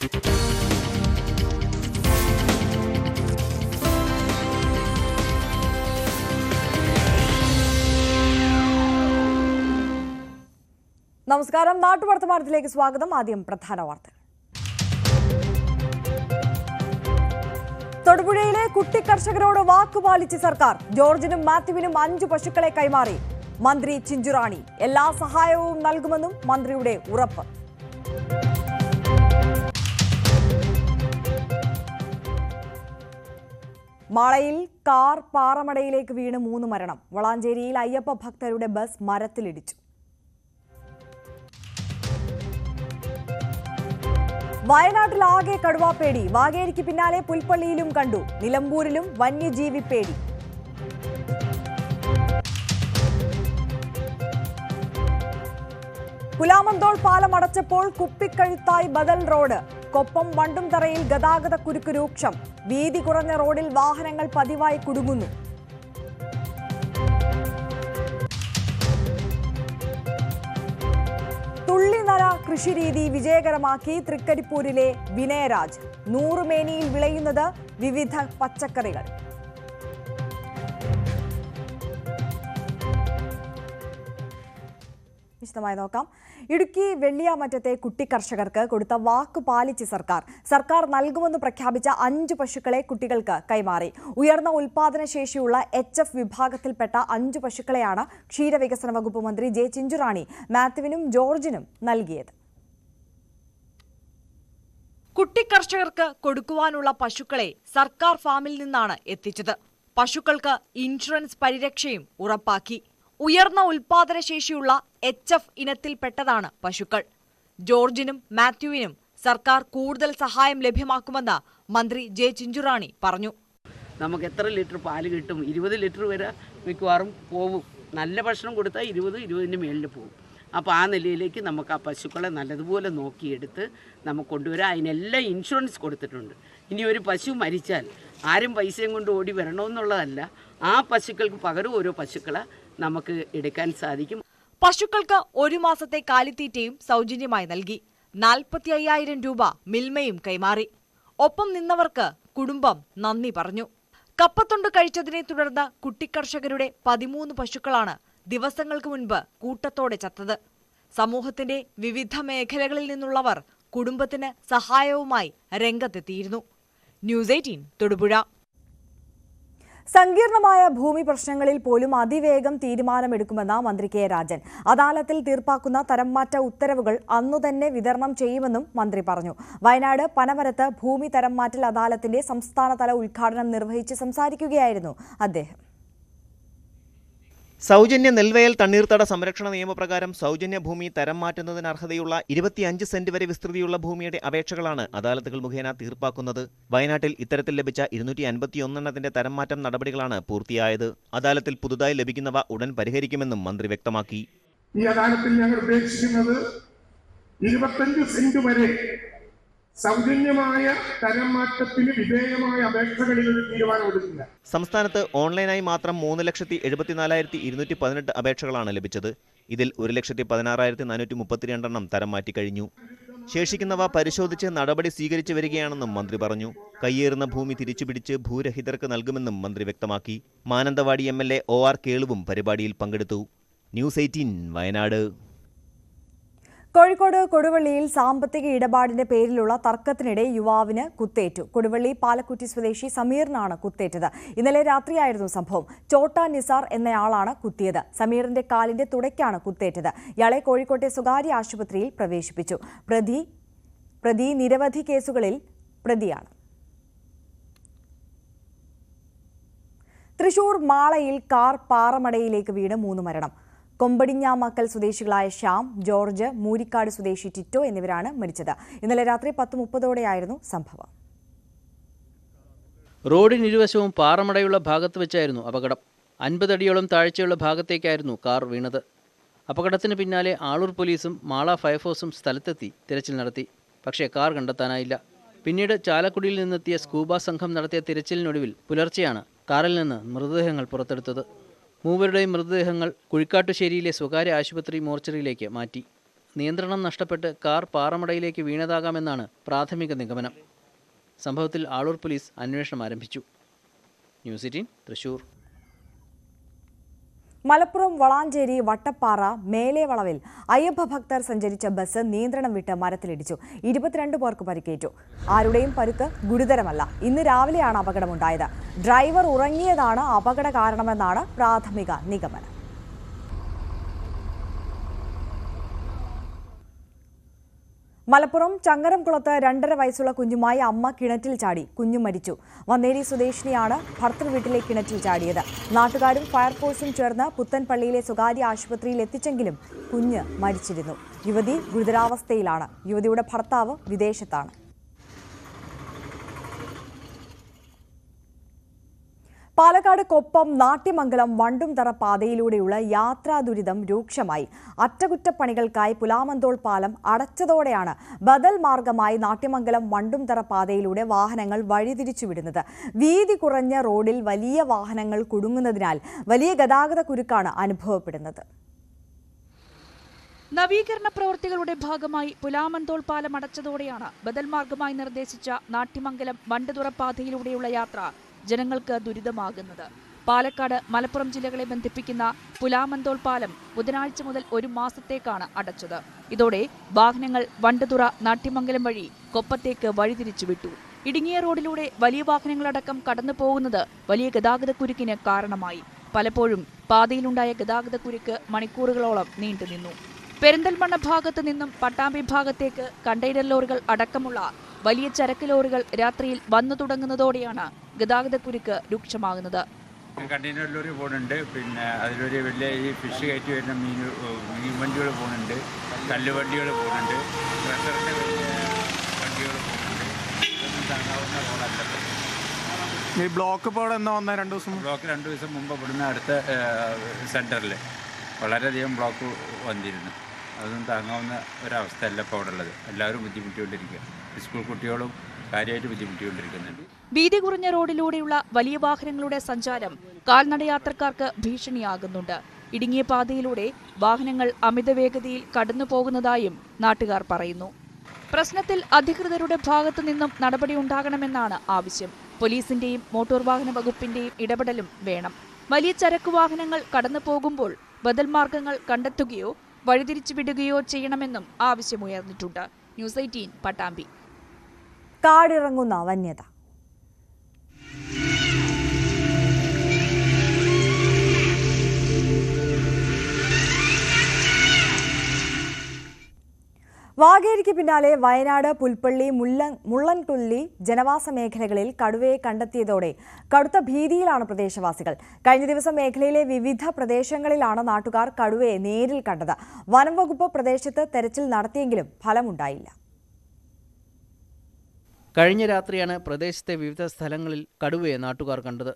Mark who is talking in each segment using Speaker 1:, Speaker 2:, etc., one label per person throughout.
Speaker 1: നമസ്കാരം, നാട്ടുവർത്തമാനത്തിലേക്ക് സ്വാഗതം. ആദ്യം പ്രധാന വാർത്തകൾ. തൊടുപുഴയിലെ കുട്ടിക്കർഷകരോട് വാക്കുപാലിച്ച് സർക്കാർ. ജോർജിനും മാത്യുവിനും 5 പശുക്കളെ കൈമാറി. മന്ത്രി ചിഞ്ചുറാണി എല്ലാ സഹായവും നൽകുമെന്നും മന്ത്രിയുടെ ഉറപ്പ്. മാളയിൽ കാർ പാറമടയിലേക്ക് വീണ് 3 മരണം. വളാഞ്ചേരിയിൽ അയ്യപ്പ ഭക്തരുടെ ബസ് മരത്തിലിടിച്ചു. വയനാട്ടിലാകെ കടുവാപ്പേടി. വാഗേരിക്ക് പിന്നാലെ പുൽപ്പള്ളിയിലും കണ്ടു. നിലമ്പൂരിലും വന്യജീവി പേടി. പുലാമന്തോൾ പാലം അടച്ചപ്പോൾ കുപ്പിക്കഴുത്തായി ബദൽ റോഡ്. കൊപ്പം വണ്ടുംതറയിൽ ഗതാഗത കുരുക്ക് രൂക്ഷം. വീതി കുറഞ്ഞ റോഡിൽ വാഹനങ്ങൾ പതിവായി കുടുങ്ങുന്നു. തുള്ളിനര കൃഷിരീതി വിജയകരമാക്കി തൃക്കരിപ്പൂരിലെ വിനയരാജ്. 100 മേനിയിൽ വിളയുന്നത് വിവിധ പച്ചക്കറികൾ. വിശദമായി നോക്കാം. ഇടുക്കി വെള്ളിയാമറ്റത്തെ കുട്ടിക്കർഷകർക്ക് കൊടുത്ത വാക്ക് പാലിച്ച് സർക്കാർ നൽകുമെന്ന് പ്രഖ്യാപിച്ച 5 പശുക്കളെ കുട്ടികൾക്ക് കൈമാറി. ഉയർന്ന ഉൽപാദന ശേഷിയുള്ള HF വിഭാഗത്തിൽപ്പെട്ട 5 പശുക്കളെയാണ് ക്ഷീരവികസന വകുപ്പ് മന്ത്രി ജെ ചിഞ്ചുറാണി മാത്യുവിനും ജോർജിനും നൽകിയത്. കുട്ടിക്കർഷകർക്ക് കൊടുക്കുവാനുള്ള പശുക്കളെ സർക്കാർ ഫാമിൽ നിന്നാണ് എത്തിച്ചത്. പശുക്കൾക്ക് ഇൻഷുറൻസ് പരിരക്ഷയും ഉറപ്പാക്കി. ഉയർന്ന ഉൽപാദനശേഷിയുള്ള HF ഇനത്തിൽപ്പെട്ടതാണ് പശുക്കൾ. ജോർജിനും മാത്യുവിനും സർക്കാർ കൂടുതൽ സഹായം ലഭ്യമാക്കുമെന്ന് മന്ത്രി ജെ ചിഞ്ചുറാണി പറഞ്ഞു.
Speaker 2: നമുക്ക് എത്ര ലിറ്റർ പാല് കിട്ടും? 20 ലിറ്റർ വരെ മിക്കവാറും പോവും. നല്ല ഭക്ഷണം കൊടുത്താൽ 20-20ന് മേളിൽ പോകും. അപ്പോൾ ആ നിലയിലേക്ക് നമുക്ക് ആ പശുക്കളെ നല്ലതുപോലെ നോക്കിയെടുത്ത് നമുക്ക് കൊണ്ടുവരാം. അതിനെല്ലാം ഇൻഷുറൻസ് കൊടുത്തിട്ടുണ്ട്. ഇനി ഒരു പശു മരിച്ചാൽ ആരും പൈസയും കൊണ്ട് ഓടി വരണമെന്നുള്ളതല്ല. ആ പശുക്കൾക്ക് പകരം ഓരോ പശുക്കളെ നമുക്ക് എടുക്കാൻ സാധിക്കും.
Speaker 1: പശുക്കൾക്ക് 1 മാസത്തെ കാലിത്തീറ്റയും സൗജന്യമായി നൽകി. 45,000 രൂപ മിൽമയും കൈമാറി. ഒപ്പം നിന്നവർക്ക് കുടുംബം നന്ദി പറഞ്ഞു. കപ്പത്തൊണ്ട് കഴിച്ചതിനെ തുടർന്ന് കുട്ടിക്കർഷകരുടെ 13 പശുക്കളാണ് ദിവസങ്ങൾക്ക് മുൻപ് കൂട്ടത്തോടെ ചത്തത്. സമൂഹത്തിന്റെ വിവിധ മേഖലകളിൽ നിന്നുള്ളവർ കുടുംബത്തിന് സഹായവുമായി രംഗത്തെത്തിയിരുന്നു. ന്യൂസ് 18 തൊടുപുഴ. സങ്കീർണമായ ഭൂമി പ്രശ്നങ്ങളിൽ പോലും അതിവേഗം തീരുമാനമെടുക്കുമെന്ന മന്ത്രി കെ രാജൻ. അദാലത്തിൽ തീർപ്പാക്കുന്ന തരംമാറ്റ ഉത്തരവുകൾ അന്നുതന്നെ വിതരണം ചെയ്യുമെന്നും മന്ത്രി പറഞ്ഞു. വയനാട് പനമരത്ത് ഭൂമി തരംമാറ്റൽ അദാലത്തിന്റെ സംസ്ഥാനതല ഉദ്ഘാടനം നിർവഹിച്ച് സംസാരിക്കുകയായിരുന്നു അദ്ദേഹം.
Speaker 3: സൗജന്യ നെൽവയൽ തണ്ണീർത്തട സംരക്ഷണ നിയമപ്രകാരം സൗജന്യ ഭൂമി തരം മാറ്റുന്നതിന് അർഹതയുള്ള 25 സെന്റ് വരെ വിസ്തൃതിയുള്ള ഭൂമിയുടെ അപേക്ഷകളാണ് അദാലത്തുകൾ മുഖേന തീർപ്പാക്കുന്നത്. വയനാട്ടിൽ ഇത്തരത്തിൽ ലഭിച്ച 251 തരം മാറ്റം നടപടികളാണ് പൂർത്തിയായത്. അദാലത്തിൽ പുതുതായി ലഭിക്കുന്നവ ഉടൻ പരിഹരിക്കുമെന്നും മന്ത്രി വ്യക്തമാക്കി.
Speaker 4: ഈ അദാലത്തിൽ ഞങ്ങൾ ഉദ്ദേശിക്കുന്നത് 25 സെന്റ് വരെ സൗജന്യമായ തരം മാറ്റത്തിന് വിധേയമായ അപേക്ഷകളിൽ ഒരു തീരുമാനമെടുക്കില്ല.
Speaker 3: സംസ്ഥാനത്ത് ഓൺലൈനായി മാത്രം 3,74,218 അപേക്ഷകളാണ് ലഭിച്ചത്. ഇതിൽ 1,16,432 തരം മാറ്റി കഴിഞ്ഞു. ശേഷിക്കുന്നവ പരിശോധിച്ച് നടപടി സ്വീകരിച്ചു വരികയാണെന്നും മന്ത്രി പറഞ്ഞു. കയ്യേറുന്ന ഭൂമി തിരിച്ചുപിടിച്ച് ഭൂരഹിതർക്ക് നൽകുമെന്നും മന്ത്രി വ്യക്തമാക്കി. മാനന്തവാടി MLA OR കേളുവും പരിപാടിയിൽ പങ്കെടുത്തു. ന്യൂസ് 18 വയനാട്.
Speaker 1: കോഴിക്കോട് കൊടുവള്ളിയിൽ സാമ്പത്തിക ഇടപാടിന്റെ പേരിലുള്ള തർക്കത്തിനിടെ യുവാവിന് കുത്തേറ്റു. കൊടുവള്ളി പാലക്കുറ്റി സ്വദേശി സമീറിനാണ് കുത്തേറ്റത്. ഇന്നലെ രാത്രിയായിരുന്നു സംഭവം. ചോട്ട നിസാർ എന്നയാളാണ് കുത്തിയത്. സമീറിന്റെ കാലിന്റെ തുടയ്ക്കാണ് കുത്തേറ്റത്. ഇയാളെ കോഴിക്കോട്ടെ സ്വകാര്യ ആശുപത്രിയിൽ പ്രവേശിപ്പിച്ചു. പ്രതി നിരവധി കേസുകളിൽ പ്രതിയാണ്. തൃശൂർ മാളയിൽ കാർ പാറമടയിലേക്ക് വീണ് 3 മരണം. കൊമ്പടിഞ്ഞാമക്കൽ സ്വദേശികളായ ശ്യാം, ജോർജ്, മൂരിക്കാട് സ്വദേശി ടിറ്റോ എന്നിവരാണ് മരിച്ചത്. ഇന്നലെ രാത്രി 10:30 സംഭവം.
Speaker 5: റോഡിനിരുവശവും പാറമടയുള്ള ഭാഗത്ത് വെച്ചായിരുന്നു അപകടം. 50 അടിയോളം താഴ്ചയുള്ള ഭാഗത്തേക്കായിരുന്നു കാർ വീണത്. അപകടത്തിന് പിന്നാലെ ആളൂർ പോലീസും മാള ഫയർഫോഴ്സും സ്ഥലത്തെത്തി തിരച്ചിൽ നടത്തി. പക്ഷേ കാർ കണ്ടെത്താനായില്ല. പിന്നീട് ചാലക്കുടിയിൽ നിന്നെത്തിയ സ്കൂബ സംഘം നടത്തിയ തിരച്ചിലിനൊടുവിൽ പുലർച്ചെയാണ് കാറിൽ നിന്ന് മൃതദേഹങ്ങൾ പുറത്തെടുത്തത്. മൂവരുടെയും മൃതദേഹങ്ങൾ കുഴിക്കാട്ടുശ്ശേരിയിലെ സ്വകാര്യ ആശുപത്രി മോർച്ചറിയിലേക്ക് മാറ്റി. നിയന്ത്രണം നഷ്ടപ്പെട്ട് കാർ പാറമടയിലേക്ക് വീണതാകാമെന്നാണ് പ്രാഥമിക നിഗമനം. സംഭവത്തിൽ ആളൂർ പോലീസ് അന്വേഷണം ആരംഭിച്ചു. ന്യൂസ് 18 തൃശൂർ.
Speaker 1: മലപ്പുറം വളാഞ്ചേരി വട്ടപ്പാറ മേലെ വളവിൽ അയ്യപ്പ ഭക്തർ സഞ്ചരിച്ച ബസ് നിയന്ത്രണം വിട്ട് മരത്തിലിടിച്ചു. 22 പേർക്ക് പരിക്കേറ്റു. ആരുടെയും പരുക്ക് ഗുരുതരമല്ല. ഇന്ന് രാവിലെയാണ് അപകടമുണ്ടായത്. ഡ്രൈവർ ഉറങ്ങിയതാണ് അപകട കാരണമെന്നാണ് പ്രാഥമിക നിഗമനം. മലപ്പുറം ചങ്ങരംകുളത്ത് 2.5 വയസ്സുള്ള കുഞ്ഞുമായി അമ്മ കിണറ്റിൽ ചാടി. കുഞ്ഞു മരിച്ചു. വന്നേരി സ്വദേശിനിയാണ് ഭർത്തൃ വീട്ടിലെ കിണറ്റിൽ ചാടിയത്. നാട്ടുകാരും ഫയർഫോഴ്സും ചേർന്ന് പുത്തൻപള്ളിയിലെ സ്വകാര്യ ആശുപത്രിയിൽ എത്തിച്ചെങ്കിലും കുഞ്ഞ് മരിച്ചിരുന്നു. യുവതി ഗുരുതരാവസ്ഥയിലാണ്. യുവതിയുടെ ഭർത്താവ് വിദേശത്താണ്. പാലക്കാട് കൊപ്പം നാട്യമംഗലം വണ്ടുംതറ പാതയിലൂടെയുള്ള യാത്രാ ദുരിതം രൂക്ഷമായി. അറ്റകുറ്റപ്പണികൾക്കായി പുലാമന്തോൾ പാലം അടച്ചതോടെയാണ് ബദൽ മാർഗമായി നാട്യമംഗലം വണ്ടുംതറ പാതയിലൂടെ വാഹനങ്ങൾ വഴിതിരിച്ചുവിടുന്നത്. വീതി കുറഞ്ഞ റോഡിൽ വലിയ വാഹനങ്ങൾ കുടുങ്ങുന്നതിനാൽ വലിയ ഗതാഗത കുരുക്കാണ് അനുഭവപ്പെടുന്നത്.
Speaker 6: നവീകരണ പ്രവൃത്തികളുടെ ഭാഗമായി പുലാമന്തോൾ പാലം അടച്ചതോടെയാണ് ബദൽ മാർഗമായി നിർദ്ദേശിച്ച നാട്യമംഗലം വണ്ടുതുറ പാതയിലൂടെയുള്ള യാത്ര ജനങ്ങൾക്ക് ദുരിതമാകുന്നത്. പാലക്കാട് മലപ്പുറം ജില്ലകളെ ബന്ധിപ്പിക്കുന്ന പുലാമന്തോൾ പാലം ബുധനാഴ്ച മുതൽ 1 മാസത്തേക്കാണ് അടച്ചത്. ഇതോടെ വാഹനങ്ങൾ വണ്ടുതുറ നാട്യമംഗലം വഴി കൊപ്പത്തേക്ക് വഴിതിരിച്ചുവിട്ടു. ഇടുങ്ങിയ റോഡിലൂടെ വലിയ വാഹനങ്ങളടക്കം കടന്നു പോകുന്നത് വലിയ ഗതാഗതക്കുരുക്കിന് കാരണമായി. പലപ്പോഴും പാതയിലുണ്ടായ ഗതാഗതക്കുരുക്ക് മണിക്കൂറുകളോളം നീണ്ടുനിന്നു. പെരിന്തൽമണ്ണ ഭാഗത്ത് നിന്നും പട്ടാമ്പി ഭാഗത്തേക്ക് കണ്ടെയ്നർ ലോറികൾ അടക്കമുള്ള വലിയ ചരക്ക് ലോറികൾ രാത്രിയിൽ വന്നു തുടങ്ങുന്നതോടെയാണ് ഗതാഗതക്കുരുക്ക് രൂക്ഷമാകുന്നത്.
Speaker 7: കണ്ടെയ്നർ ലോറി പോകുന്നുണ്ട്, പിന്നെ അതിലൊരു വലിയ ഈ ഫിഷ് കയറ്റി വരുന്ന മീൻ വണ്ടികൾ പോകുന്നുണ്ട്, കല്ലുവണ്ടികൾ പോകുന്നുണ്ട്, ട്രഷറിൻ്റെ വലിയ വണ്ടികൾ പോകുന്നുണ്ട്. ഇതൊന്നും താങ്ങാവുന്ന റോഡല്ല.
Speaker 8: ഈ ബ്ലോക്ക് ഇപ്പോൾ ഇവിടെ എന്നാ വന്നത്? 2 ദിവസം
Speaker 7: ബ്ലോക്ക് 2 ദിവസം മുമ്പ് ഇവിടുന്ന് അടുത്ത സെൻറ്ററിൽ വളരെയധികം ബ്ലോക്ക് വന്നിരുന്നു. അതൊന്നും താങ്ങാവുന്ന ഒരവസ്ഥയല്ല ഇപ്പോൾ അവിടെ ഉള്ളത്. എല്ലാവരും ബുദ്ധിമുട്ടിക്കൊണ്ടിരിക്കുക. സ്കൂൾ കുട്ടികളും കാര്യമായിട്ട് ബുദ്ധിമുട്ടിക്കൊണ്ടിരിക്കുന്നുണ്ട്.
Speaker 6: വീതി കുറഞ്ഞ റോഡിലൂടെയുള്ള വലിയ വാഹനങ്ങളുടെ സഞ്ചാരം കാൽനടയാത്രക്കാർക്ക് ഭീഷണിയാകുന്നുണ്ട്. ഇടുങ്ങിയ പാതയിലൂടെ വാഹനങ്ങൾ അമിത വേഗതയിൽ കടന്നു പോകുന്നതായും നാട്ടുകാർ പറയുന്നു. പ്രശ്നത്തിൽ അധികൃതരുടെ ഭാഗത്തു നിന്നും നടപടി ഉണ്ടാകണമെന്നാണ് ആവശ്യം. പോലീസിന്റെയും മോട്ടോർ വാഹന വകുപ്പിന്റെയും ഇടപെടലും വേണം. വലിയ ചരക്ക് വാഹനങ്ങൾ കടന്നു പോകുമ്പോൾ ബദൽ മാർഗങ്ങൾ കണ്ടെത്തുകയോ വഴിതിരിച്ചു വിടുകയോ ചെയ്യണമെന്നും ആവശ്യമുയർന്നിട്ടുണ്ട്. ന്യൂസ് 18 പട്ടാമ്പി.
Speaker 1: കാടിറങ്ങുന്ന വന്യത. വാഗേരിക്ക് പിന്നാലെ വയനാട് പുൽപ്പള്ളി മുള്ളൻകൊല്ലി ജനവാസ മേഖലകളിൽ കടുവയെ കണ്ടെത്തിയതോടെ കടുത്ത ഭീതിയിലാണ് പ്രദേശവാസികൾ. കഴിഞ്ഞ ദിവസം മേഖലയിലെ വിവിധ പ്രദേശങ്ങളിലാണ് നാട്ടുകാർ കടുവയെ നേരിൽ കണ്ടത്. വനം വകുപ്പ് പ്രദേശത്ത് തെരച്ചിൽ നടത്തിയെങ്കിലും ഫലമുണ്ടായില്ല.
Speaker 5: കഴിഞ്ഞ രാത്രിയാണ് പ്രദേശത്തെ വിവിധ സ്ഥലങ്ങളിൽ കടുവയെ നാട്ടുകാർ കണ്ടത്.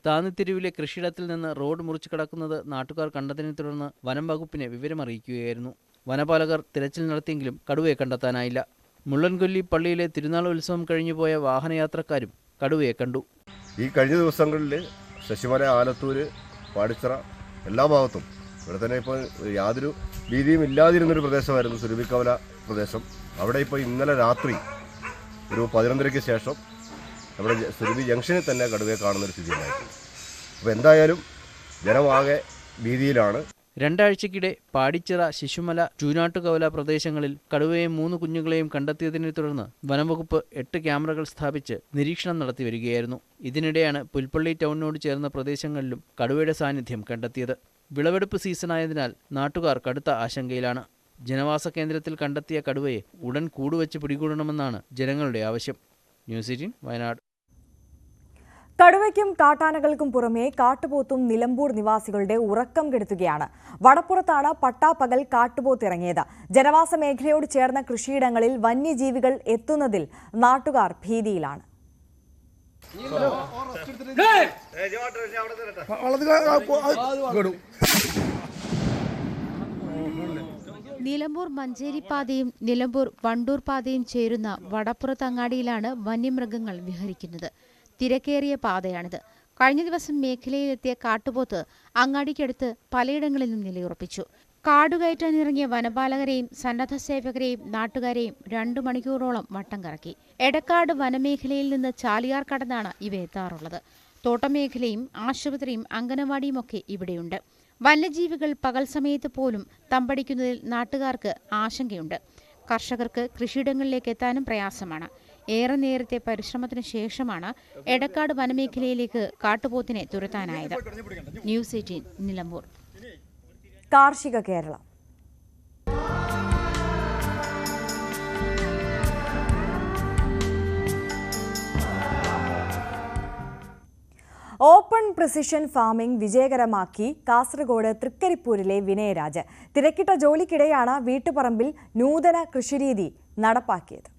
Speaker 5: താന്നിത്തെരുവിലെ കൃഷിയിടത്തിൽ നിന്ന് റോഡ് മുറിച്ചു കടക്കുന്നത് നാട്ടുകാർ കണ്ടതിനെ തുടർന്ന് വനം വകുപ്പിനെ വിവരമറിയിക്കുകയായിരുന്നു. വനപാലകർ തിരച്ചിൽ നടത്തിയെങ്കിലും കടുവയെ കണ്ടെത്താനായില്ല. മുള്ളൻകൊല്ലി പള്ളിയിലെ തിരുനാൾ ഉത്സവം കഴിഞ്ഞുപോയ വാഹനയാത്രക്കാരും കടുവയെ കണ്ടു.
Speaker 9: ഈ കഴിഞ്ഞ ദിവസങ്ങളിൽ ശശിമല, ആലത്തൂര്, പാടിച്ചിറ എല്ലാ ഭാഗത്തും ഇവിടെ തന്നെ ഇപ്പോൾ യാതൊരു ഭീതിയും ഇല്ലാതിരുന്നൊരു പ്രദേശമായിരുന്നു സുരഭിക്കവല പ്രദേശം. അവിടെ ഇപ്പോൾ ഇന്നലെ രാത്രി ഒരു 11:30-ക്ക് ശേഷം നമ്മുടെ സുരഭി ജംഗ്ഷനിൽ തന്നെ കടുവയെ കാണുന്നൊരു സ്ഥിതി ഉണ്ടായിട്ടുണ്ട്. അപ്പോൾ എന്തായാലും ജനമാകെ ഭീതിയിലാണ്.
Speaker 5: 2 ആഴ്ചയ്ക്കിടെ പാടിച്ചിറ, ശിശുമല, ചൂനാട്ടുകവല പ്രദേശങ്ങളിൽ കടുവയെയും 3 കുഞ്ഞുങ്ങളെയും കണ്ടെത്തിയതിനെ തുടർന്ന് വനംവകുപ്പ് 8 ക്യാമറകൾ സ്ഥാപിച്ച് നിരീക്ഷണം നടത്തി വരികയായിരുന്നു. ഇതിനിടെയാണ് പുൽപ്പള്ളി ടൗണിനോട് ചേർന്ന പ്രദേശങ്ങളിലും കടുവയുടെ സാന്നിധ്യം കണ്ടെത്തിയത്. വിളവെടുപ്പ് സീസണായതിനാൽ നാട്ടുകാർ കടുത്ത ആശങ്കയിലാണ്. ജനവാസ കേന്ദ്രത്തിൽ കണ്ടെത്തിയ കടുവയെ ഉടൻ കൂടുവച്ച് പിടികൂടണമെന്നാണ് ജനങ്ങളുടെ ആവശ്യം. ന്യൂസ് 18 വയനാട്.
Speaker 1: കടുവയ്ക്കും കാട്ടാനകൾക്കും പുറമെ കാട്ടുപോത്തും നിലമ്പൂർ നിവാസികളുടെ ഉറക്കം കെടുത്തുകയാണ്. വടപ്പുറത്താണ് പട്ടാപ്പകൽ കാട്ടുപോത്തിറങ്ങിയത്. ജനവാസ മേഖലയോട് ചേർന്ന കൃഷിയിടങ്ങളിൽ വന്യജീവികൾ എത്തുന്നതിൽ നാട്ടുകാർ ഭീതിയിലാണ്.
Speaker 10: നിലമ്പൂർ മഞ്ചേരി പാതയും നിലമ്പൂർ വണ്ടൂർ പാതയും ചേരുന്ന വടപ്പുറത്തങ്ങാടിയിലാണ് വന്യമൃഗങ്ങൾ വിഹരിക്കുന്നത്. തിരക്കേറിയ പാതയാണിത്. കഴിഞ്ഞ ദിവസം മേഖലയിലെത്തിയ കാട്ടുപോത്ത് അങ്ങാടിക്കടുത്ത് പലയിടങ്ങളിലും നിലയുറപ്പിച്ചു. കാടുകയറ്റാനിറങ്ങിയ വനപാലകരെയും സന്നദ്ധ സേവകരെയും നാട്ടുകാരെയും 2 മണിക്കൂറോളം വട്ടം കറക്കി. എടക്കാട് വനമേഖലയിൽ നിന്ന് ചാലിയാർ കടന്നാണ് ഇവ എത്താറുള്ളത്. തോട്ടമേഖലയും ആശുപത്രിയും അംഗനവാടിയുമൊക്കെ ഇവിടെയുണ്ട്. വന്യജീവികൾ പകൽ സമയത്ത് പോലും തമ്പടിക്കുന്നതിൽ നാട്ടുകാർക്ക് ആശങ്കയുണ്ട്. കർഷകർക്ക് കൃഷിയിടങ്ങളിലേക്ക് എത്താനും പ്രയാസമാണ്. ഏറെ നേരത്തെ പരിശ്രമത്തിന് ശേഷമാണ് എടക്കാട് വനമേഖലയിലേക്ക് കാട്ടുപോത്തിനെ തുരത്താനായത്. ന്യൂസ് 18 നിലമ്പൂർ.
Speaker 1: കാർഷിക കേരളം. ഓപ്പൺ പ്രിസിഷൻ ഫാമിംഗ് വിജയകരമാക്കി കാസർഗോഡ് തൃക്കരിപ്പൂരിലെ വിനയരാജ്. തിരക്കിട്ട ജോലിക്കിടെയാണ് വീട്ടുപറമ്പിൽ നൂതന കൃഷിരീതി നടപ്പാക്കിയത്.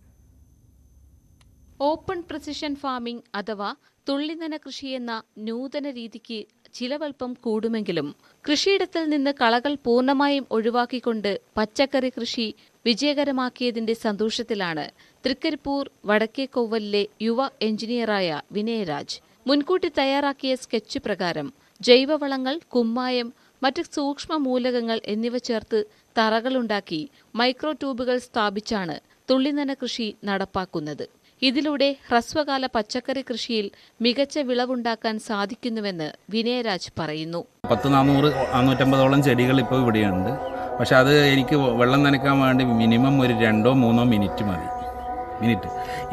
Speaker 11: ഓപ്പൺ പ്രിസിഷൻ ഫാമിംഗ് അഥവാ തുള്ളിനന കൃഷിയെന്ന നൂതന രീതിക്ക് ചിലവൽപ്പം കൂടുമെങ്കിലും കൃഷിയിടത്തിൽ നിന്ന് കളകൾ പൂർണ്ണമായും ഒഴിവാക്കിക്കൊണ്ട് പച്ചക്കറി കൃഷി വിജയകരമാക്കിയതിന്റെ സന്തോഷത്തിലാണ് തൃക്കരിപ്പൂർ വടക്കേക്കൊവ്വലിലെ യുവ എഞ്ചിനീയറായ വിനയരാജ്. മുൻകൂട്ടി തയ്യാറാക്കിയ സ്കെച്ച് പ്രകാരം ജൈവവളങ്ങൾ, കുമ്മായം, മറ്റ് സൂക്ഷ്മ മൂലകങ്ങൾ എന്നിവ ചേർത്ത് തറകളുണ്ടാക്കി മൈക്രോ ട്യൂബുകൾ സ്ഥാപിച്ചാണ് തുള്ളിനന കൃഷി നടപ്പാക്കുന്നത്. ഇതിലൂടെ ഹ്രസ്വകാല പച്ചക്കറി കൃഷിയിൽ മികച്ച വിളവുണ്ടാക്കാൻ സാധിക്കുന്നുവെന്ന് വിനയരാജ് പറയുന്നു.
Speaker 12: 400-450 ചെടികൾ ഇപ്പോൾ ഇവിടെയുണ്ട്. പക്ഷെ അത് എനിക്ക് വെള്ളം നനയ്ക്കാൻ വേണ്ടി മിനിമം ഒരു 2-3 മിനിറ്റ് മതി.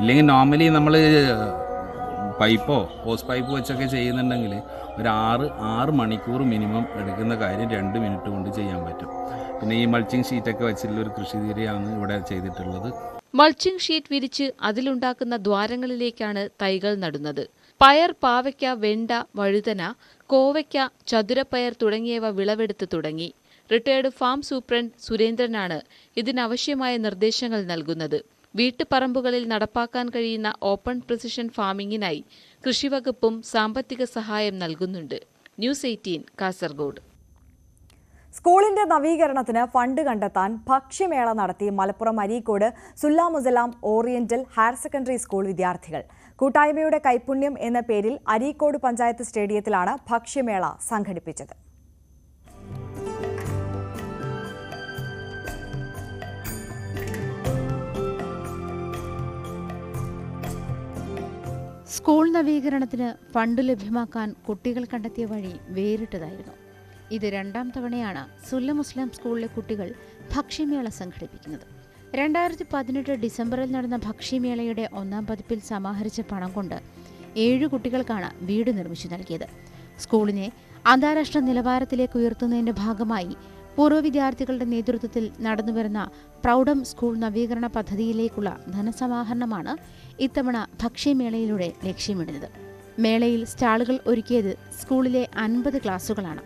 Speaker 12: ഇല്ലെങ്കിൽ നോർമലി നമ്മൾ പൈപ്പോ ഹോസ് പൈപ്പ് വെച്ചൊക്കെ ചെയ്യുന്നുണ്ടെങ്കിൽ ഒരു 6 മണിക്കൂർ മിനിമം എടുക്കുന്ന കാര്യം 2 മിനിറ്റ് കൊണ്ട് ചെയ്യാൻ പറ്റും. പിന്നെ ഈ മൾച്ചിങ് ഷീറ്റൊക്കെ വെച്ചിട്ടുള്ള ഒരു കൃഷി രീതിയാണ് ഇവിടെ ചെയ്തിട്ടുള്ളത്.
Speaker 11: മൾച്ചിങ് ഷീറ്റ് വിരിച്ച് അതിലുണ്ടാക്കുന്ന ദ്വാരങ്ങളിലേക്കാണ് തൈകൾ നടുന്നത്. പയർ, പാവയ്ക്ക, വെണ്ട, വഴുതന, കോവയ്ക്ക, ചതുരപ്പയർ തുടങ്ങിയവ വിളവെടുത്ത് തുടങ്ങി. റിട്ടയർഡ് ഫാം സൂപ്രണ്ട് സുരേന്ദ്രനാണ് ഇതിനാവശ്യമായ നിർദ്ദേശങ്ങൾ നൽകുന്നത്. വീട്ടുപറമ്പുകളിൽ നടപ്പാക്കാൻ കഴിയുന്ന ഓപ്പൺ പ്രിസിഷൻ ഫാമിംഗിനായി കൃഷിവകുപ്പും സാമ്പത്തിക സഹായം നൽകുന്നുണ്ട്. ന്യൂസ് 18 കാസർഗോഡ്.
Speaker 1: സ്കൂളിന്റെ നവീകരണത്തിന് ഫണ്ട് കണ്ടെത്താൻ ഭക്ഷ്യമേള നടത്തി Malappuram Areekode Sullamussalam oriental higher secondary school വിദ്യാർത്ഥികൾ. കൂട്ടായ്മയുടെ കൈപുണ്യം എന്ന പേരിൽ അരീക്കോട് പഞ്ചായത്ത് സ്റ്റേഡിയത്തിലാണ് ഭക്ഷ്യമേള സംഘടിപ്പിച്ചത്.
Speaker 10: സ്കൂൾ നവീകരണത്തിന് ഫണ്ട് ലഭ്യമാക്കാൻ കുട്ടികൾ കണ്ടെത്തിയ വഴി വേറിട്ടതായിരുന്നു. ഇത് 2ാം തവണയാണ് സുല്ല മുസ്ലിം സ്കൂളിലെ കുട്ടികൾ ഭക്ഷ്യമേള സംഘടിപ്പിക്കുന്നത്. 2018 ഡിസംബറിൽ നടന്ന ഭക്ഷ്യമേളയുടെ 1ാം പതിപ്പിൽ സമാഹരിച്ച പണം കൊണ്ട് 7 കുട്ടികൾക്കാണ് വീട് നിർമ്മിച്ചു നൽകിയത്. സ്കൂളിനെ അന്താരാഷ്ട്ര നിലവാരത്തിലേക്ക് ഉയർത്തുന്നതിന്റെ ഭാഗമായി പൂർവ്വ വിദ്യാർത്ഥികളുടെ നേതൃത്വത്തിൽ നടന്നുവരുന്ന പ്രൗഢം സ്കൂൾ നവീകരണ പദ്ധതിയിലേക്കുള്ള ധനസമാഹരണമാണ് ഇത്തവണ ഭക്ഷ്യമേളയിലൂടെ ലക്ഷ്യമിടുന്നത്. മേളയിൽ സ്റ്റാളുകൾ ഒരുക്കിയത് സ്കൂളിലെ 50 ക്ലാസുകളാണ്.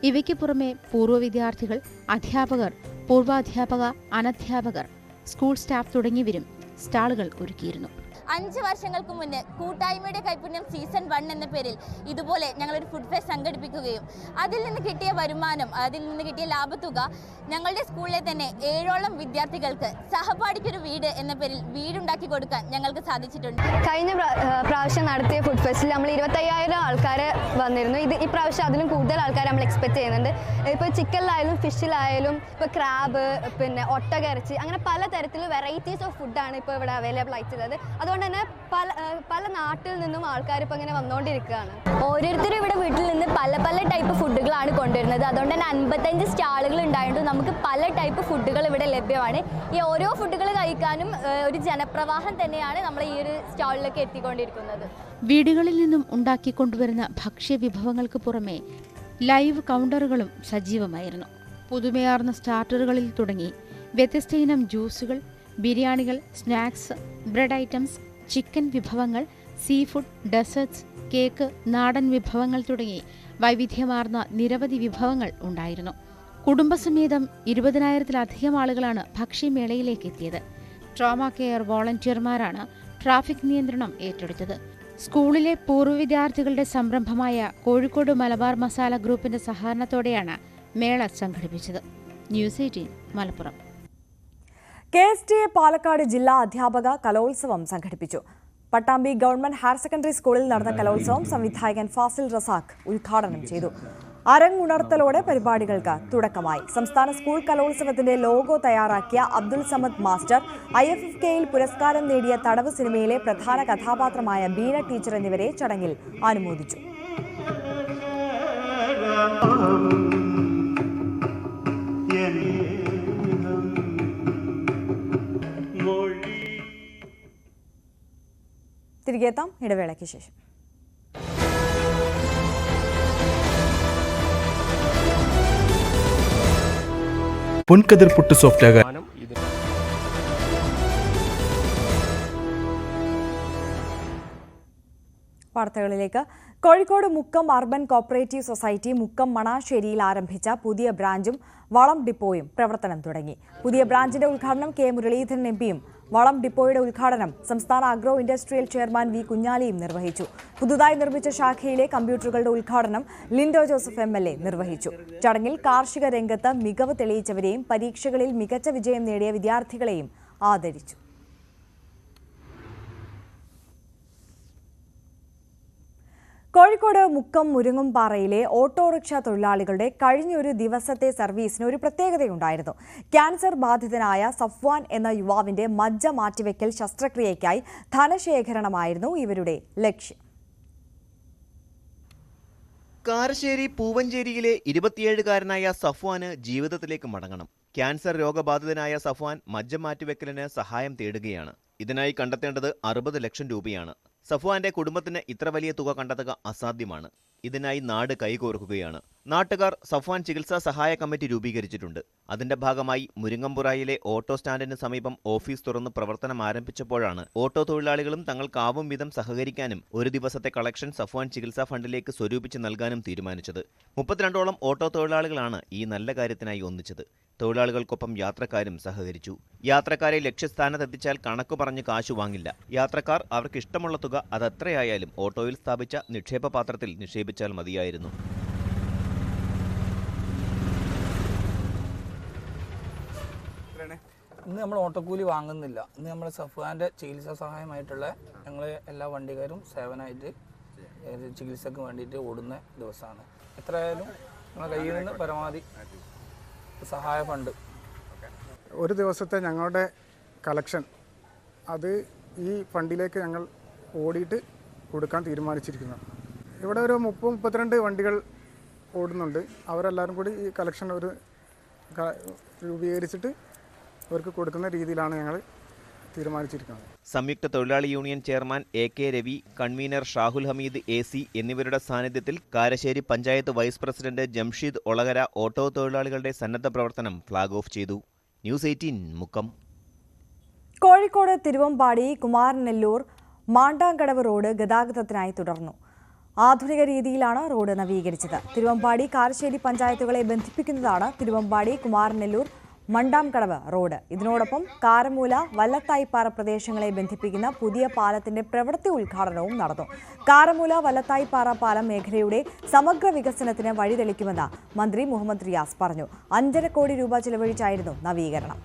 Speaker 10: ഇവയ്ക്ക് പുറമെ പൂർവ്വ വിദ്യാർത്ഥികൾ, അധ്യാപകർ, പൂർവാധ്യാപക, അനധ്യാപകർ, സ്കൂൾ സ്റ്റാഫ് തുടങ്ങിയവരും സ്റ്റാളുകൾ ഒരുക്കിയിരുന്നു.
Speaker 13: 5 വർഷങ്ങൾക്ക് മുന്നേ കൂട്ടായ്മയുടെ കൈപുണ്യം സീസൺ 1 എന്ന പേരിൽ ഇതുപോലെ ഞങ്ങളൊരു ഫുഡ് ഫെസ്റ്റ് സംഘടിപ്പിക്കുകയും അതിൽ നിന്ന് കിട്ടിയ വരുമാനം, അതിൽ നിന്ന് കിട്ടിയ ലാഭത്തുക ഞങ്ങളുടെ സ്കൂളിലെ തന്നെ 7ഓളം വിദ്യാർത്ഥികൾക്ക് സഹപാഠിക്കൊരു വീട് എന്ന പേരിൽ വീടുണ്ടാക്കി കൊടുക്കാൻ ഞങ്ങൾക്ക് സാധിച്ചിട്ടുണ്ട്.
Speaker 14: കഴിഞ്ഞ പ്രാവശ്യം നടത്തിയ ഫുഡ് ഫെസ്റ്റിൽ നമ്മൾ 25,000 ആൾക്കാർ വന്നിരുന്നു. ഈ പ്രാവശ്യം അതിലും കൂടുതൽ ആൾക്കാർ നമ്മൾ എക്സ്പെക്ട് ചെയ്യുന്നുണ്ട്. ഇപ്പോൾ ചിക്കനിലായാലും ഫിഷിലായാലും ഇപ്പോൾ ക്രാബ്, പിന്നെ ഒട്ടകയിറച്ചി, അങ്ങനെ പലതരത്തിലുള്ള വെറൈറ്റീസ് ഓഫ് ഫുഡാണ് ഇപ്പോൾ ഇവിടെ അവൈലബിൾ ആയിട്ടുള്ളത്. അതുകൊണ്ട് തന്നെ പല നാട്ടിൽ നിന്നും ആൾക്കാർ ഇപ്പോൾ ഇങ്ങനെ വന്നുകൊണ്ടിരിക്കുകയാണ്.
Speaker 13: ഓരോരുത്തരും ഇവിടെ വീട്ടിൽ നിന്ന് പല ടൈപ്പ് ഫുഡുകളാണ് കൊണ്ടുവരുന്നത്. അതുകൊണ്ട് തന്നെ 55 സ്റ്റാളുകൾ ഉണ്ടായതുകൊണ്ട് നമുക്ക് പല ടൈപ്പ് ഫുഡുകൾ ഇവിടെ ലഭ്യമാണ്. ഈ ഓരോ ഫുഡുകൾ കഴിക്കാനും ഒരു ജനപ്രവാഹം തന്നെയാണ് നമ്മൾ ഈ ഒരു സ്റ്റാളിലേക്ക് എത്തിക്കൊണ്ടിരിക്കുന്നത്.
Speaker 10: വീടുകളിൽ നിന്നും ഉണ്ടാക്കിക്കൊണ്ടുവരുന്ന ഭക്ഷ്യവിഭവങ്ങൾക്ക് പുറമെ ലൈവ് കൗണ്ടറുകളും സജീവമായിരുന്നു. പുതുമയാർന്ന സ്റ്റാർട്ടറുകളിൽ തുടങ്ങി വ്യത്യസ്ത ഇനം ജ്യൂസുകൾ, ബിരിയാണികൾ, സ്നാക്സ്, ബ്രെഡ് ഐറ്റംസ്, ചിക്കൻ വിഭവങ്ങൾ, സീ ഫുഡ്, ഡെസേർട്സ്, കേക്ക്, നാടൻ വിഭവങ്ങൾ തുടങ്ങി വൈവിധ്യമാർന്ന നിരവധി വിഭവങ്ങൾ ഉണ്ടായിരുന്നു. കുടുംബസമേതം 20,000-ലധികം ആളുകളാണ് ഭക്ഷ്യമേളയിലേക്ക് എത്തിയത്. ട്രോമ കെയർ വോളണ്ടിയർമാരാണ് ട്രാഫിക് നിയന്ത്രണം ഏറ്റെടുത്തത്. സ്കൂളിലെ പൂർവ്വ വിദ്യാർത്ഥികളുടെ സംരംഭമായ കോഴിക്കോട് മലബാർ മസാല ഗ്രൂപ്പിന്റെ സഹകരണത്തോടെയാണ് മേള സംഘടിപ്പിച്ചത്. ന്യൂസ് 18 മലപ്പുറം.
Speaker 1: KSTA പാലക്കാട് ജില്ലാ അധ്യാപക കലോത്സവം സംഘടിപ്പിച്ചു. പട്ടാമ്പി ഗവൺമെന്റ് ഹയർ സെക്കൻഡറി സ്കൂളിൽ നടന്ന കലോത്സവം സംവിധായകൻ ഫാസിൽ റസാഖ് ഉദ്ഘാടനം ചെയ്തു. അരങ്ങുണർത്തലോടെ പരിപാടികൾക്ക് തുടക്കമായി. സംസ്ഥാന സ്കൂൾ കലോത്സവത്തിന്റെ ലോഗോ തയ്യാറാക്കിയ അബ്ദുൾ സമദ് മാസ്റ്റർ, IFFKയിൽ പുരസ്കാരം നേടിയ തടവ് സിനിമയിലെ പ്രധാന കഥാപാത്രമായ ബീന ടീച്ചർ എന്നിവരെ ചടങ്ങിൽ അനുമോദിച്ചു. തിരികെ എത്താം ഇടവേളയ്ക്ക് ശേഷം.
Speaker 15: പൊൻകതിർ പുട്ട് സോഫ്റ്റ് ആകാൻ
Speaker 1: വാർത്തകളിലേക്ക്. Kozhikode Mukkam urban cooperative society Mukkam മണാശ്ശേരിയിൽ ആരംഭിച്ച പുതിയ ബ്രാഞ്ചും വളം ഡിപ്പോയും പ്രവർത്തനം തുടങ്ങി. പുതിയ ബ്രാഞ്ചിന്റെ ഉദ്ഘാടനം K മുരളീധരൻ MPയും വളം ഡിപ്പോയുടെ ഉദ്ഘാടനം സംസ്ഥാന അഗ്രോ ഇൻഡസ്ട്രിയൽ ചെയർമാൻ V കുഞ്ഞാലിയും നിർവഹിച്ചു. പുതുതായി നിർമ്മിച്ച ശാഖയിലെ കമ്പ്യൂട്ടറുകളുടെ ഉദ്ഘാടനം ലിൻഡോ ജോസഫ് MLA നിർവഹിച്ചു. ചടങ്ങിൽ കാർഷിക രംഗത്ത് മികവ് തെളിയിച്ചവരെയും പരീക്ഷകളിൽ മികച്ച വിജയം നേടിയ വിദ്യാർത്ഥികളെയും ആദരിച്ചു. കോഴിക്കോട് മുക്കം മുരുങ്ങുംപാറയിലെ ഓട്ടോറിക്ഷ തൊഴിലാളികളുടെ കഴിഞ്ഞൊരു ദിവസത്തെ സർവീസിന് ഒരു പ്രത്യേകതയുണ്ടായിരുന്നു. ക്യാൻസർ ബാധിതനായ സഫ്വാൻ എന്ന യുവാവിന്റെ മജ്ജ മാറ്റിവെക്കൽ ശസ്ത്രക്രിയയ്ക്കായി ധനശേഖരണമായിരുന്നു ഇവരുടെ ലക്ഷ്യം.
Speaker 3: കാരശ്ശേരി പൂവഞ്ചേരിയിലെ 27-കാരനായ സഫ്വാന് ജീവിതത്തിലേക്ക് മടങ്ങണം. ക്യാൻസർ രോഗബാധിതനായ സഫ്വാൻ മജ്ജ മാറ്റിവെക്കലിന് സഹായം തേടുകയാണ്. ഇതിനായി കണ്ടെത്തേണ്ടത് 60 ലക്ഷം രൂപയാണ്. സഫ്വാന്റെ കുടുംബത്തിന് ഇത്ര വലിയ തുക കണ്ടെത്തുക അസാധ്യമാണ്. ഇതിനായി നാട് കൈകോർക്കുകയാണ്. നാട്ടുകാർ സഫ്വാൻ ചികിത്സാ സഹായ കമ്മിറ്റി രൂപീകരിച്ചിട്ടുണ്ട്. അതിന്റെ ഭാഗമായി മുരിങ്ങമ്പുറയിലെ ഓട്ടോ സ്റ്റാൻഡിന് സമീപം ഓഫീസ് തുറന്ന് പ്രവർത്തനം ആരംഭിച്ചപ്പോഴാണ് ഓട്ടോ തൊഴിലാളികളും തങ്ങൾക്കാവും വിധം സഹകരിക്കാനും ഒരു ദിവസത്തെ കളക്ഷൻ സഫ്വാൻ ചികിത്സാ ഫണ്ടിലേക്ക് സ്വരൂപിച്ച് നൽകാനും തീരുമാനിച്ചത്. 32ഓളം ഓട്ടോ തൊഴിലാളികളാണ് ഈ നല്ല കാര്യത്തിനായി ഒന്നിച്ചത്. തൊഴിലാളികൾക്കൊപ്പം യാത്രക്കാരും സഹകരിച്ചു. യാത്രക്കാരെ ലക്ഷ്യസ്ഥാനത്തെത്തിച്ചാൽ കണക്കു പറഞ്ഞ് കാശു വാങ്ങില്ല. യാത്രക്കാർ അവർക്കിഷ്ടമുള്ള തുക അതെത്രയായാലും ഓട്ടോയിൽ സ്ഥാപിച്ച നിക്ഷേപ പാത്രത്തിൽ നിക്ഷേപിച്ചാൽ മതിയായിരുന്നു.
Speaker 16: ഇന്ന് നമ്മൾ ഓട്ടോക്കൂലി വാങ്ങുന്നില്ല. ഇന്ന് നമ്മൾ സഫ്വാൻ്റെ ചികിത്സാ സഹായമായിട്ടുള്ള ഞങ്ങൾ എല്ലാ വണ്ടിക്കാരും സേവനമായിട്ട് ചികിത്സക്ക് വേണ്ടിയിട്ട് ഓടുന്ന ദിവസമാണ്. എത്രയായാലും ഞങ്ങൾ കയ്യിൽ നിന്ന് പരമാവധി സഹായ ഫണ്ട്.
Speaker 8: ഒരു ദിവസത്തെ ഞങ്ങളുടെ കളക്ഷൻ അത് ഈ ഫണ്ടിലേക്ക് ഞങ്ങൾ ഓടിയിട്ട് കൊടുക്കാൻ തീരുമാനിച്ചിരിക്കുന്നു. ഇവിടെ ഒരു 30-32 വണ്ടികൾ ഓടുന്നുണ്ട്. അവരെല്ലാവരും കൂടി ഈ കളക്ഷൻ ഒരു രൂപീകരിച്ചിട്ട് അവർക്ക് കൊടുക്കുന്ന രീതിയിലാണ് ഞങ്ങൾ തീരുമാനിച്ചിരിക്കുന്നത്.
Speaker 3: സംയുക്ത തൊഴിലാളി union chairman AK Ravi, convener Shahul Hameed AC എന്നിവരുടെ സാന്നിധ്യത്തിൽ Karassery panchayat vice president Jamsheed Olakara auto തൊഴിലാളികളുടെ സന്നദ്ധ പ്രവർത്തനം ഫ്ളാഗ് ഓഫ് ചെയ്തു. ന്യൂസ് 18 മുക്കം.
Speaker 1: കോഴിക്കോട് തിരുവമ്പാടി കുമാരനെല്ലൂർ മാണ്ടാങ്കടവ് റോഡ് ഗതാഗതത്തിനായി തുടർന്നു. ആധുനിക രീതിയിലാണ് റോഡ് നവീകരിച്ചത്. തിരുവമ്പാടി കാരശ്ശേരി പഞ്ചായത്തുകളെ ബന്ധിപ്പിക്കുന്നതാണ് തിരുവമ്പാടി കുമാരനെല്ലൂർ മണ്ടാംകടവ് റോഡ്. ഇതിനോടൊപ്പം കാരമൂല വല്ലത്തായിപ്പാറ പ്രദേശങ്ങളെ ബന്ധിപ്പിക്കുന്ന പുതിയ പാലത്തിന്റെ പ്രവൃത്തി ഉദ്ഘാടനവും നടന്നു. കാരമൂല വല്ലത്തായിപ്പാറ പാലം മേഖലയുടെ സമഗ്ര വികസനത്തിന് വഴിതെളിക്കുമെന്ന് മന്ത്രി മുഹമ്മദ് റിയാസ് പറഞ്ഞു. 5.5 കോടി രൂപ ചെലവഴിച്ചായിരുന്നു നവീകരണം.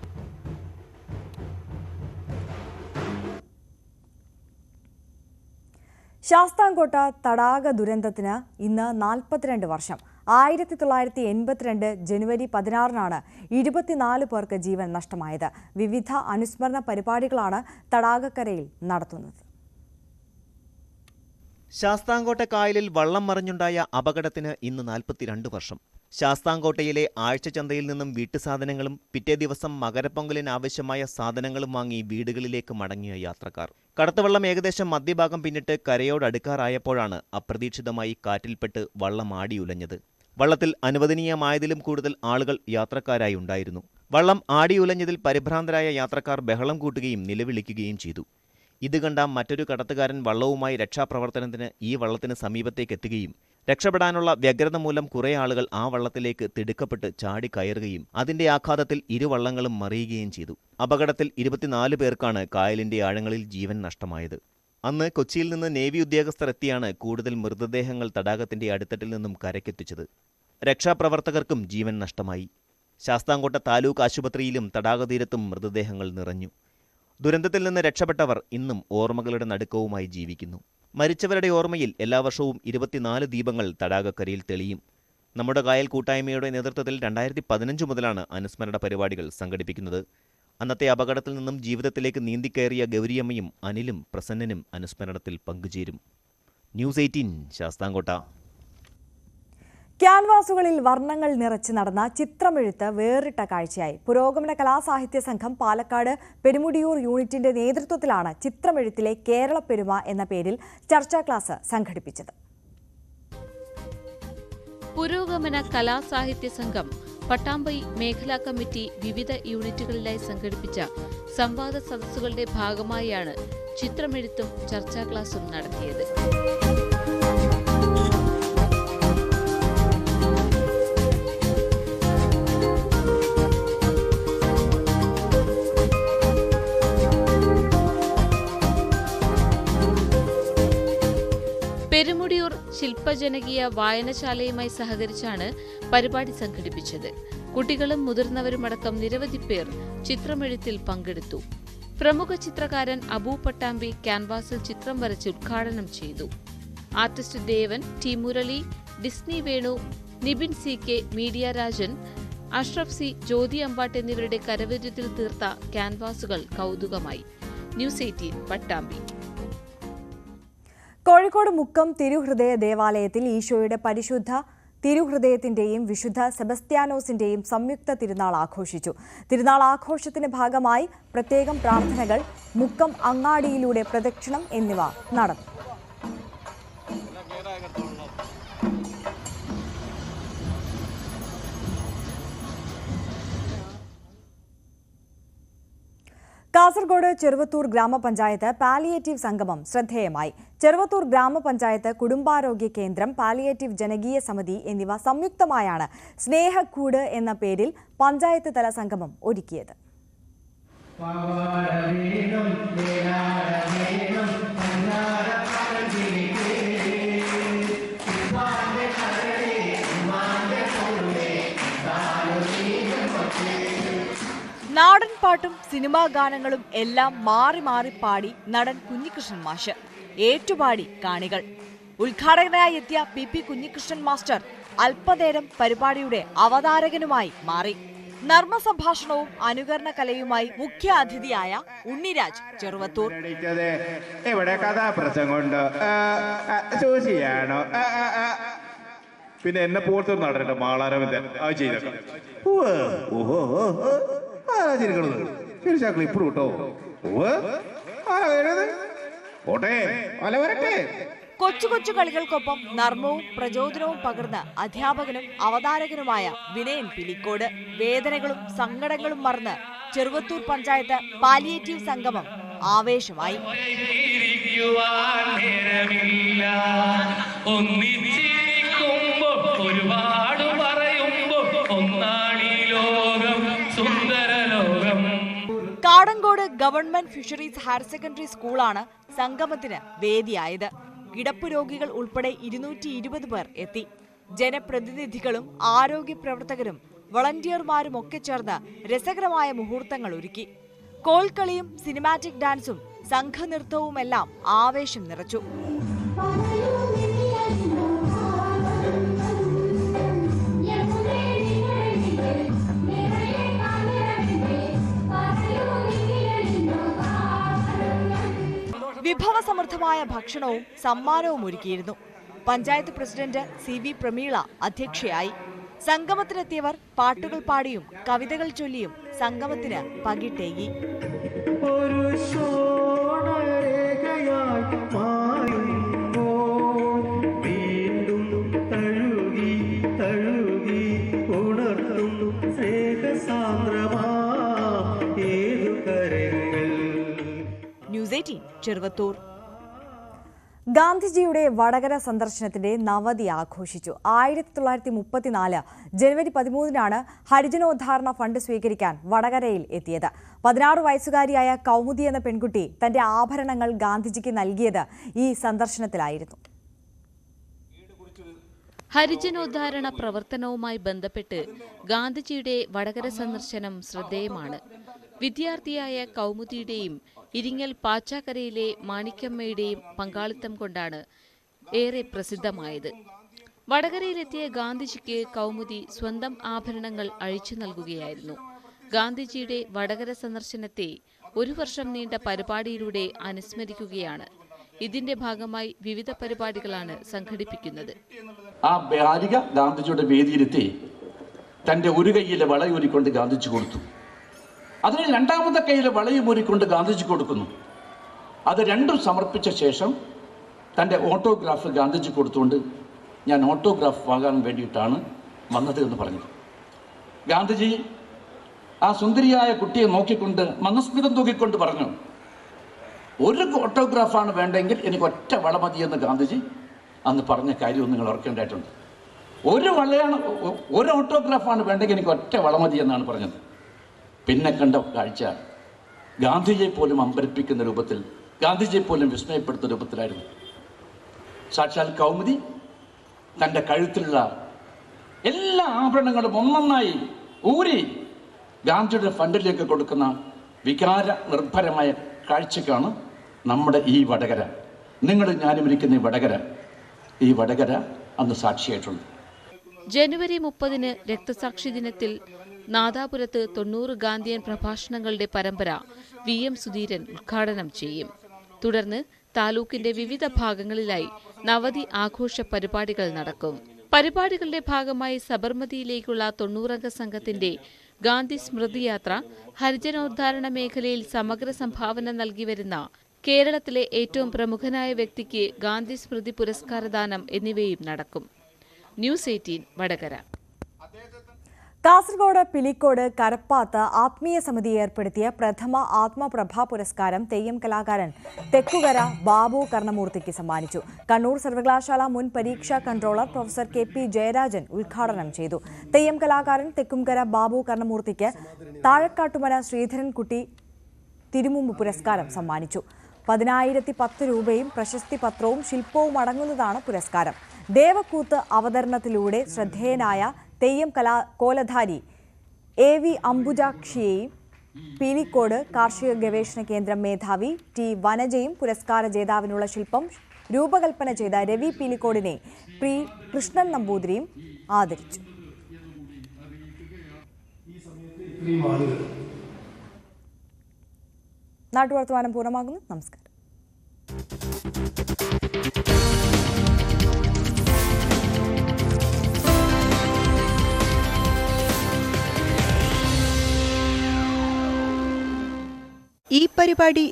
Speaker 1: ശാസ്താംകോട്ട തടാക ദുരന്തത്തിന് ഇന്ന് 42 വർഷം. 1982 ജനുവരി 16-നാണ് 24 പേർക്ക് ജീവൻ നഷ്ടമായത്. വിവിധ അനുസ്മരണ പരിപാടികളാണ് തടാകക്കരയിൽ നടത്തുന്നത്.
Speaker 3: ശാസ്താംകോട്ട കായലിൽ വള്ളം മറിഞ്ഞുണ്ടായ അപകടത്തിന് ഇന്ന് 42 വർഷം. ശാസ്താംകോട്ടയിലെ ആഴ്ചച്ചന്തയിൽ നിന്നും വീട്ടുസാധനങ്ങളും പിറ്റേ ദിവസം മകരപ്പൊങ്കലിന് ആവശ്യമായ സാധനങ്ങളും വാങ്ങി വീടുകളിലേക്ക് മടങ്ങിയ യാത്രക്കാർ. കടത്തുവള്ളം ഏകദേശം മധ്യഭാഗം പിന്നിട്ട് കരയോടടുക്കാറായപ്പോഴാണ് അപ്രതീക്ഷിതമായി കാറ്റിൽപ്പെട്ട് വള്ളം ആടിയുലഞ്ഞത്. വള്ളത്തിൽ അനുവദനീയമായതിലും കൂടുതൽ ആളുകൾ യാത്രക്കാരായി ഉണ്ടായിരുന്നു. വള്ളം ആടിയുലഞ്ഞതിൽ പരിഭ്രാന്തരായ യാത്രക്കാർ ബഹളം കൂട്ടുകയും നിലവിളിക്കുകയും ചെയ്തു. ഇത് കണ്ട മറ്റൊരു കടത്തുകാരൻ വള്ളവുമായി രക്ഷാപ്രവർത്തനത്തിന് ഈ വള്ളത്തിന് സമീപത്തേക്ക് എത്തുകയും രക്ഷപ്പെടാനുള്ള വ്യഗ്രത മൂലം കുറേ ആളുകൾ ആ വള്ളത്തിലേക്ക് തിടുക്കപ്പെട്ട് ചാടിക്കയറുകയും അതിന്റെ ആഘാതത്തിൽ ഇരുവള്ളങ്ങളും മറിയുകയും ചെയ്തു. അപകടത്തിൽ 24 പേർക്കാണ് കായലിന്റെ ആഴങ്ങളിൽ ജീവൻ നഷ്ടമായത്. അന്ന് കൊച്ചിയിൽ നിന്ന് നേവി ഉദ്യോഗസ്ഥർ എത്തിയാണ് കൂടുതൽ മൃതദേഹങ്ങൾ തടാകത്തിന്റെ അടിത്തട്ടിൽ നിന്നും കരയ്ക്കെത്തിച്ചത്. രക്ഷാപ്രവർത്തകർക്കും ജീവൻ നഷ്ടമായി. ശാസ്താംകോട്ട താലൂക്ക് ആശുപത്രിയിലും തടാകതീരത്തും മൃതദേഹങ്ങൾ നിറഞ്ഞു. ദുരന്തത്തിൽ നിന്ന് രക്ഷപ്പെട്ടവർ ഇന്നും ഓർമ്മകളുടെ നടുക്കവുമായി ജീവിക്കുന്നു. മരിച്ചവരുടെ ഓർമ്മയിൽ എല്ലാ വർഷവും 24 ദീപങ്ങൾ തടാകക്കരയിൽ തെളിയും. നമ്മുടെ കായൽ കൂട്ടായ്മയുടെ നേതൃത്വത്തിൽ 2015 മുതലാണ് അനുസ്മരണ പരിപാടികൾ സംഘടിപ്പിക്കുന്നത്. അന്നത്തെ അപകടത്തിൽ നിന്നും ജീവിതത്തിലേക്ക് നീന്തിക്കയറിയ ഗൗരിയമ്മയും അനിലും പ്രസന്നനും അനുസ്മരണത്തിൽ പങ്കുചേരും. ന്യൂസ് 18 ശാസ്താംകോട്ട.
Speaker 1: ക്യാൻവാസുകളിൽ വർണ്ണങ്ങൾ നിറച്ച് നടന്ന ചിത്രമെഴുത്ത് വേറിട്ട കാഴ്ചയായി. പുരോഗമന കലാസാഹിത്യ സംഘം പാലക്കാട് പെരുമുടിയൂർ യൂണിറ്റിന്റെ നേതൃത്വത്തിലാണ് ചിത്രമെഴുത്തിലെ കേരള പെരുമ എന്ന പേരിൽ ചർച്ചാ ക്ലാസ് സംഘടിപ്പിച്ചത്.
Speaker 11: പുരോഗമന കലാസാഹിത്യ സംഘം പട്ടാമ്പൈ മേഖലാ കമ്മിറ്റി വിവിധ യൂണിറ്റുകളിലായി സംഘടിപ്പിച്ച സംവാദ സദസ്സുകളുടെ ഭാഗമായാണ് ചിത്രമെഴുത്തും ചർച്ചാ ക്ലാസും നടത്തിയത്. പെരുമുടിയൂർ ശില്പജനകീയ വായനശാലയുമായി സഹകരിച്ചാണ് പരിപാടി സംഘടിപ്പിച്ചത്. കുട്ടികളും മുതിർന്നവരുമടക്കം നിരവധി പേർ ചിത്രമെഴുത്തിൽ പങ്കെടുത്തു. പ്രമുഖ ചിത്രകാരൻ അബൂ പട്ടാമ്പി ക്യാൻവാസിൽ ചിത്രം വരച്ച് ഉദ്ഘാടനം ചെയ്തു. Artist Devan, T Murali, Disney Venu, Nibin CK, media Rajan, Ashraf C, Jyothi Ambatt എന്നിവരുടെ കരവിരുതിൽ തീർത്ത ക്യാൻവാസുകൾ കൗതുകമായി. ന്യൂസ് 18 പട്ടാമ്പി.
Speaker 1: കോഴിക്കോട് മുക്കം തിരുഹൃദയ ദേവാലയത്തിൽ ഈശോയുടെ പരിശുദ്ധ തിരുഹൃദയത്തിന്റെയും വിശുദ്ധ സെബസ്ത്യാനോസിന്റെയും സംയുക്ത തിരുനാൾ ആഘോഷിച്ചു. തിരുനാൾ ആഘോഷത്തിന്റെ ഭാഗമായി പ്രത്യേകം പ്രാർത്ഥനകൾ, മുക്കം അങ്ങാടിയിലൂടെ പ്രദക്ഷിണം എന്നിവ നടന്നു. കാസർഗോഡ് ചെറുവത്തൂർ ഗ്രാമപഞ്ചായത്ത് പാലിയേറ്റീവ് സംഗമം ശ്രദ്ധേയമായി. ചെറുവത്തൂർ ഗ്രാമപഞ്ചായത്ത്, കുടുംബാരോഗ്യ കേന്ദ്രം, പാലിയേറ്റീവ് ജനകീയ സമിതി എന്നിവ സംയുക്തമായാണ് സ്നേഹക്കൂട് എന്ന പേരിൽ പഞ്ചായത്ത് തല സംഗമം ഒരുക്കിയത്. നാടൻ പാട്ടും സിനിമാ ഗാനങ്ങളും എല്ലാം മാറി മാറി പാടി നടൻ കുഞ്ഞികൃഷ്ണൻ മാഷ് ഏറ്റുപാടി കാണികൾ. ഉദ്ഘാടകനായി എത്തിയ PP കുഞ്ഞികൃഷ്ണൻ മാസ്റ്റർ അല്പനേരം പരിപാടിയുടെ അവതാരകനുമായി മാറി. നർമ്മസംഭാഷണവും അനുകരണ കലയുമായി മുഖ്യ അതിഥിയായ ഉണ്ണിരാജ് ചെറുവത്തൂർ.
Speaker 17: ഇവിടെ കഥാപ്രസംഗമുണ്ടോ, സൂചിയാണോ, പിന്നെ എന്നെ പോലത്തെ നടനുണ്ട് മാളാരവിന്ദൻ, അത് ചെയ്തേക്കാം. ക്ലിപ്പ് കിട്ടോ?
Speaker 1: കൊച്ചു കൊച്ചു കളികൾക്കൊപ്പം നർമ്മവും പ്രചോദനവും പകർന്ന് അധ്യാപകനും അവതാരകനുമായ വിനയൻ പിലിക്കോട് വേദനകളും സങ്കടങ്ങളും മറന്ന് ചെറുവത്തൂർ പഞ്ചായത്ത് പാലിയേറ്റീവ് സംഗമം ആവേശമായി.
Speaker 18: ഒരുപാട് പറയുമ്പോ ഒന്നാണീ ലോകം, സുന്ദര ലോകം.
Speaker 1: Kadangode government fisheries higher secondary സ്കൂളാണ് സംഗമത്തിന് വേദിയായത്. കിടപ്പ് രോഗികൾ ഉൾപ്പെടെ 220 പേർ എത്തി. ജനപ്രതിനിധികളും ആരോഗ്യ പ്രവർത്തകരും വളണ്ടിയർമാരും ഒക്കെ ചേർന്ന് രസകരമായ മുഹൂർത്തങ്ങൾ ഒരുക്കി. കോൽക്കളിയും സിനിമാറ്റിക് ഡാൻസും സംഘനൃത്തവുമെല്ലാം ആവേശം നിറച്ചു. വിഭവസമൃദ്ധമായ ഭക്ഷണവും സമ്മാനവും ഒരുക്കിയിരുന്നു. പഞ്ചായത്ത് പ്രസിഡന്റ് CB പ്രമീള അധ്യക്ഷയായി. സംഗമത്തിനെത്തിയവർ പാട്ടുകൾ പാടിയും കവിതകൾ ചൊല്ലിയും സംഗമത്തിന് പകിട്ടേകി. ന്യൂസ് 18 ചെറുവത്തൂർ. ഗാന്ധിജിയുടെ വടകര സന്ദർശനത്തിന്റെ നവതി ആഘോഷിച്ചു. 1934 ജനുവരി 13 ഹരിജനോദ്ധാരണ ഫണ്ട് സ്വീകരിക്കാൻ വടകരയിൽ എത്തിയത്. 16 വയസ്സുകാരിയായ കൗമുദി എന്ന പെൺകുട്ടി തന്റെ ആഭരണങ്ങൾ ഗാന്ധിജിക്ക് നൽകിയത് ഈ സന്ദർശനത്തിലായിരുന്നു.
Speaker 11: ഹരിജനോദ്ധാരണ പ്രവർത്തനവുമായി ബന്ധപ്പെട്ട് ഗാന്ധിജിയുടെ വടകര സന്ദർശനം ശ്രദ്ധേയമാണ്. വിദ്യാർത്ഥിയായ കൗമുദിയുടെയും ഇരിങ്ങൽ പാച്ചാക്കരയിലെ മാണിക്കമ്മയുടെയും പങ്കാളിത്തം കൊണ്ടാണ് ഏറെ പ്രസിദ്ധമായത്. വടകരയിലെത്തിയ ഗാന്ധിജിക്ക് കൗമുദി സ്വന്തം ആഭരണങ്ങൾ അഴിച്ചു നൽകുകയായിരുന്നു. ഗാന്ധിജിയുടെ വടകര സന്ദർശനത്തെ 1 വർഷം നീണ്ട പരിപാടിയിലൂടെ അനുസ്മരിക്കുകയാണ്. ഇതിന്റെ ഭാഗമായി വിവിധ പരിപാടികളാണ് സംഘടിപ്പിക്കുന്നത്.
Speaker 19: ആ ബാലിക ഗാന്ധിജിയുടെ വേദിയിലെത്തി തന്റെ ഒരു കൈയിലെ വളയൂരിക്കൊണ്ട് ഗാന്ധിജി കൊടുത്തു. അതിന് രണ്ടാമത്തെ കൈയിലെ വളയും ഊരിക്കൊണ്ട് ഗാന്ധിജി കൊടുക്കുന്നു. അത് രണ്ടും സമർപ്പിച്ച ശേഷം തന്റെ ഓട്ടോഗ്രാഫ് ഗാന്ധിജി കൊടുത്തുകൊണ്ട് ഞാൻ ഓട്ടോഗ്രാഫ് വാങ്ങാൻ വേണ്ടിയിട്ടാണ് വന്നത് എന്ന് പറഞ്ഞത്. ഗാന്ധിജി ആ സുന്ദരിയായ കുട്ടിയെ നോക്കിക്കൊണ്ട് മന്ദസ്മിതം തൂക്കിക്കൊണ്ട് പറഞ്ഞു, ഒരു ഓട്ടോഗ്രാഫാണ് വേണ്ടെങ്കിൽ എനിക്ക് ഒറ്റ വള മതിയെന്ന് ഗാന്ധിജി അന്ന് പറഞ്ഞ കാര്യവും നിങ്ങൾ ഓർക്കേണ്ടതായിട്ടുണ്ട്. ഒരു ഓട്ടോഗ്രാഫാണ് വേണ്ടെങ്കിൽ എനിക്ക് ഒറ്റ വള മതി എന്നാണ് പറഞ്ഞത്. പിന്നെ കണ്ട കാഴ്ച ഗാന്ധിജിയെ പോലും അമ്പരപ്പിക്കുന്ന രൂപത്തിൽ, ഗാന്ധിജിയെ പോലും വിസ്മയപ്പെടുത്തുന്ന രൂപത്തിലായിരുന്നു. സാക്ഷാൽ കൗമുദി തൻ്റെ കഴുത്തിലുള്ള എല്ലാ ആഭരണങ്ങളും ഒന്നൊന്നായി ഊരി ഗാന്ധിജിയുടെ ഫണ്ടിലേക്ക് കൊടുക്കുന്ന വികാര നിർഭരമായ കാഴ്ചക്കാണ് നമ്മുടെ ഈ വടകര, നിങ്ങൾ ഞാനും ഇരിക്കുന്ന ഈ വടകര അന്ന് സാക്ഷിയായിട്ടുണ്ട്.
Speaker 11: ജനുവരി 30 രക്തസാക്ഷി ദിനത്തിൽ നാദാപുരത്ത് 90 ഗാന്ധിയൻ പ്രഭാഷണങ്ങളുടെ പരമ്പര VM സുധീരൻ ഉദ്ഘാടനം ചെയ്യും. തുടർന്ന് താലൂക്കിന്റെ വിവിധ ഭാഗങ്ങളിലായി നവതി ആഘോഷ പരിപാടികൾ നടക്കും. പരിപാടികളുടെ ഭാഗമായി സബർമതിയിലേക്കുള്ള 90-അംഗ സംഘത്തിന്റെ ഗാന്ധി സ്മൃതി യാത്ര, ഹരിജനോദ്ധാരണ മേഖലയിൽ സമഗ്ര സംഭാവന നൽകിവരുന്ന കേരളത്തിലെ ഏറ്റവും പ്രമുഖനായ വ്യക്തിക്ക് ഗാന്ധി സ്മൃതി പുരസ്കാരദാനം എന്നിവയും നടക്കും. ന്യൂസ് 18 വടകര.
Speaker 1: കാസർഗോഡ് പിലിക്കോട് കരപ്പാത്ത് ആത്മീയ സമിതി ഏർപ്പെടുത്തിയ പ്രഥമ ആത്മപ്രഭ പുരസ്കാരം തെയ്യം കലാകാരൻ തെക്കുകര ബാബു കർണമൂർത്തിക്ക് സമ്മാനിച്ചു. കണ്ണൂർ സർവകലാശാല മുൻ പരീക്ഷാ കൺട്രോളർ പ്രൊഫസർ KP ജയരാജൻ ഉദ്ഘാടനം ചെയ്തു. തെയ്യം കലാകാരൻ തെക്കുംകര ബാബു കർണമൂർത്തിക്ക് താഴക്കാട്ടുമന ശ്രീധരൻകുട്ടി തിരുമുമ്പ് പുരസ്കാരം സമ്മാനിച്ചു. 10,010 രൂപയും പ്രശസ്തി പത്രവും ശില്പവും അടങ്ങുന്നതാണ് പുരസ്കാരം. ദേവക്കൂത്ത് അവതരണത്തിലൂടെ ശ്രദ്ധേയനായ തെയ്യം കോലധാരി AV അംബുജാക്ഷിയെയും പീലിക്കോട് കാർഷിക ഗവേഷണ കേന്ദ്രം മേധാവി T വനജയും പുരസ്കാര ജേതാവിനുള്ള ശില്പം രൂപകൽപ്പന ചെയ്ത രവി പീലിക്കോടിനെ കൃഷ്ണൻ നമ്പൂതിരിയും ആദരിച്ചു. നാട്ടുവർത്തമാനം പൂർണ്ണമാകുന്നു. നമസ്കാരം.
Speaker 20: ഈ പരിപാടി